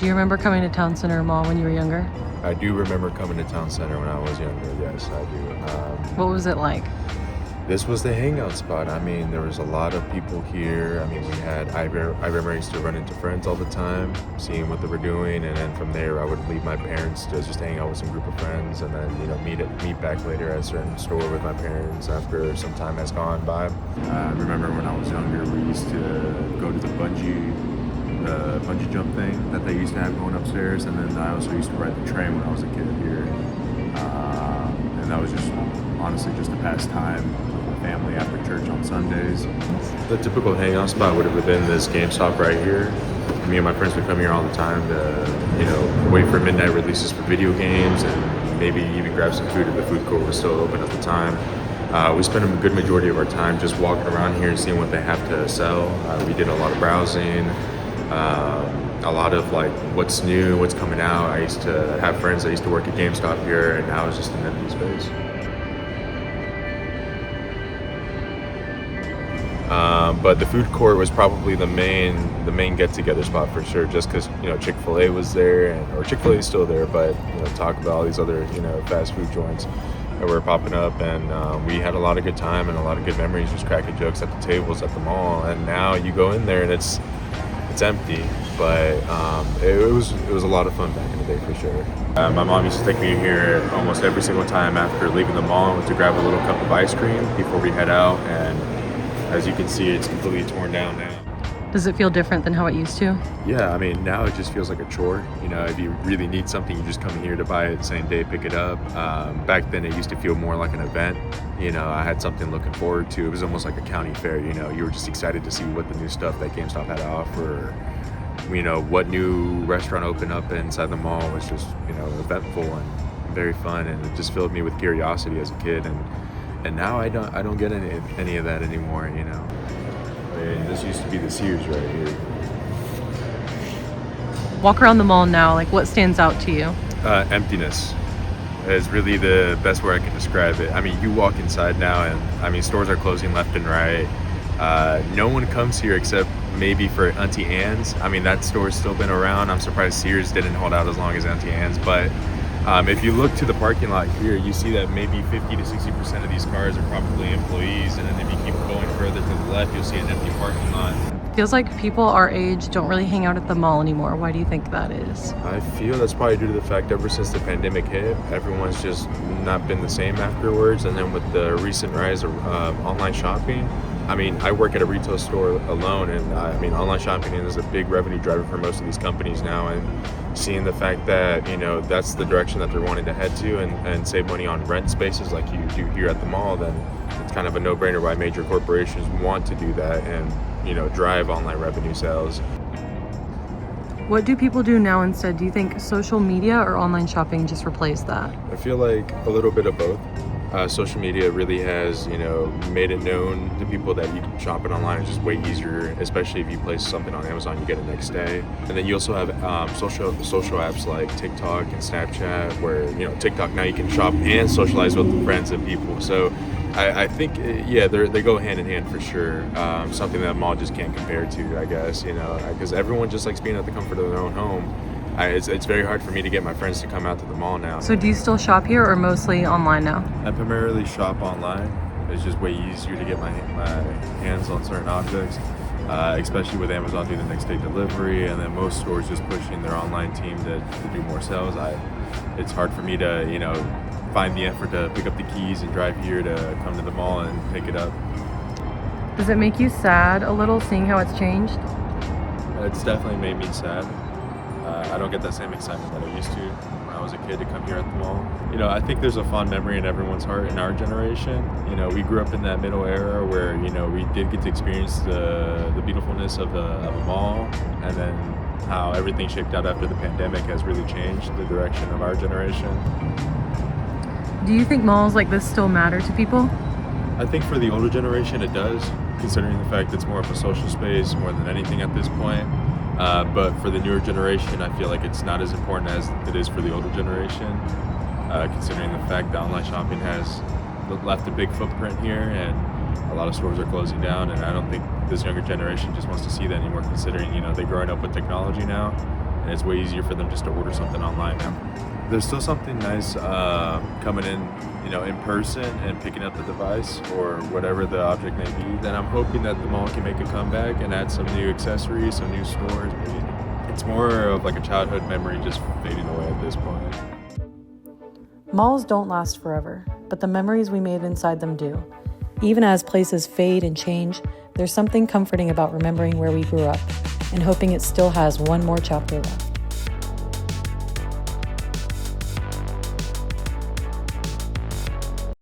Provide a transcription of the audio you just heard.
Do you remember coming to Town Center Mall when you were younger? I do remember coming to Town Center when I was younger. Yes, I do. What was it like? This was the hangout spot. I mean, there was a lot of people here. I mean, I remember I used to run into friends all the time, seeing what they were doing, and then from there I would leave my parents to just hang out with some group of friends, and then meet back later at a certain store with my parents after some time has gone by. I remember when I was younger, we used to go to the bungee jump thing that they used to have going upstairs, and then I also used to ride the train when I was a kid here, and that was just honestly just a pastime with my family after church on Sundays. The typical hangout spot would have been this GameStop right here. Me and my friends would come here all the time to, wait for midnight releases for video games and maybe even grab some food if the food court was still open at the time. We spent a good majority of our time just walking around here and seeing what they have to sell. We did a lot of browsing, a lot of like what's new, what's coming out. I used to have friends that used to work at GameStop here, and now it's just an empty space. But the food court was probably the main get-together spot for sure, just because Chick-fil-A was there, or Chick-fil-A is still there, but talk about all these other fast food joints that were popping up, and we had a lot of good time and a lot of good memories just cracking jokes at the tables at the mall. And now you go in there and it's empty, but it was a lot of fun back in the day for sure. My mom used to take me here almost every single time after leaving the mall to grab a little cup of ice cream before we head out, and as you can see, it's completely torn down now. Does it feel different than how it used to? Yeah, I mean, now it just feels like a chore. If you really need something, you just come here to buy it the same day, pick it up. Back then, it used to feel more like an event. I had something looking forward to. It was almost like a county fair. You were just excited to see what the new stuff that GameStop had to offer. What new restaurant opened up inside the mall was just, eventful and very fun, and it just filled me with curiosity as a kid. And now I don't get any of that anymore. And this used to be the Sears right here. Walk around the mall now, like what stands out to you? Emptiness is really the best way I can describe it. I mean, you walk inside now and stores are closing left and right. No one comes here except maybe for Auntie Anne's. That store's still been around. I'm surprised Sears didn't hold out as long as Auntie Anne's, but if you look to the parking lot here, you see that maybe 50 to 60% of these cars are probably employees, and then if you keep going further to the left, you'll see an empty parking lot. Feels like people our age don't really hang out at the mall anymore. Why do you think that is? I feel that's probably due to the fact ever since the pandemic hit, everyone's just not been the same afterwards, and then with the recent rise of online shopping, I work at a retail store alone, and online shopping is a big revenue driver for most of these companies now, and seeing the fact that that's the direction that they're wanting to head to, and save money on rent spaces like you do here at the mall, then it's kind of a no-brainer why major corporations want to do that and drive online revenue sales. What do people do now instead? Do you think social media or online shopping just replaced that? I feel like a little bit of both. Social media really has, made it known to people that you can shop it online. It's just way easier, especially if you place something on Amazon, you get it next day. And then you also have social apps like TikTok and Snapchat, where TikTok now you can shop and socialize with friends and people. So I think they go hand in hand for sure. Something that mall just can't compare to, I guess, because everyone just likes being at the comfort of their own home. It's very hard for me to get my friends to come out to the mall now. So do you still shop here or mostly online now? I primarily shop online. It's just way easier to get my hands on certain objects, especially with Amazon doing the next day delivery, and then most stores just pushing their online team to do more sales. It's hard for me to find the effort to pick up the keys and drive here to come to the mall and pick it up. Does it make you sad a little seeing how it's changed? It's definitely made me sad. I don't get that same excitement that I used to when I was a kid to come here at the mall. I think there's a fond memory in everyone's heart in our generation. We grew up in that middle era where, we did get to experience the beautifulness of a mall, and then how everything shaped out after the pandemic has really changed the direction of our generation. Do you think malls like this still matter to people? I think for the older generation it does, considering the fact it's more of a social space more than anything at this point. But for the newer generation, I feel like it's not as important as it is for the older generation, considering the fact that online shopping has left a big footprint here, and a lot of stores are closing down, and I don't think this younger generation just wants to see that anymore, considering they're growing up with technology now. and it's way easier for them just to order something online now. There's still something nice coming in, in person and picking up the device or whatever the object may be. Then I'm hoping that the mall can make a comeback and add some new accessories, some new stores. It's more of like a childhood memory just fading away at this point. Malls don't last forever, but the memories we made inside them do. Even as places fade and change, there's something comforting about remembering where we grew up and hoping it still has one more chapter left.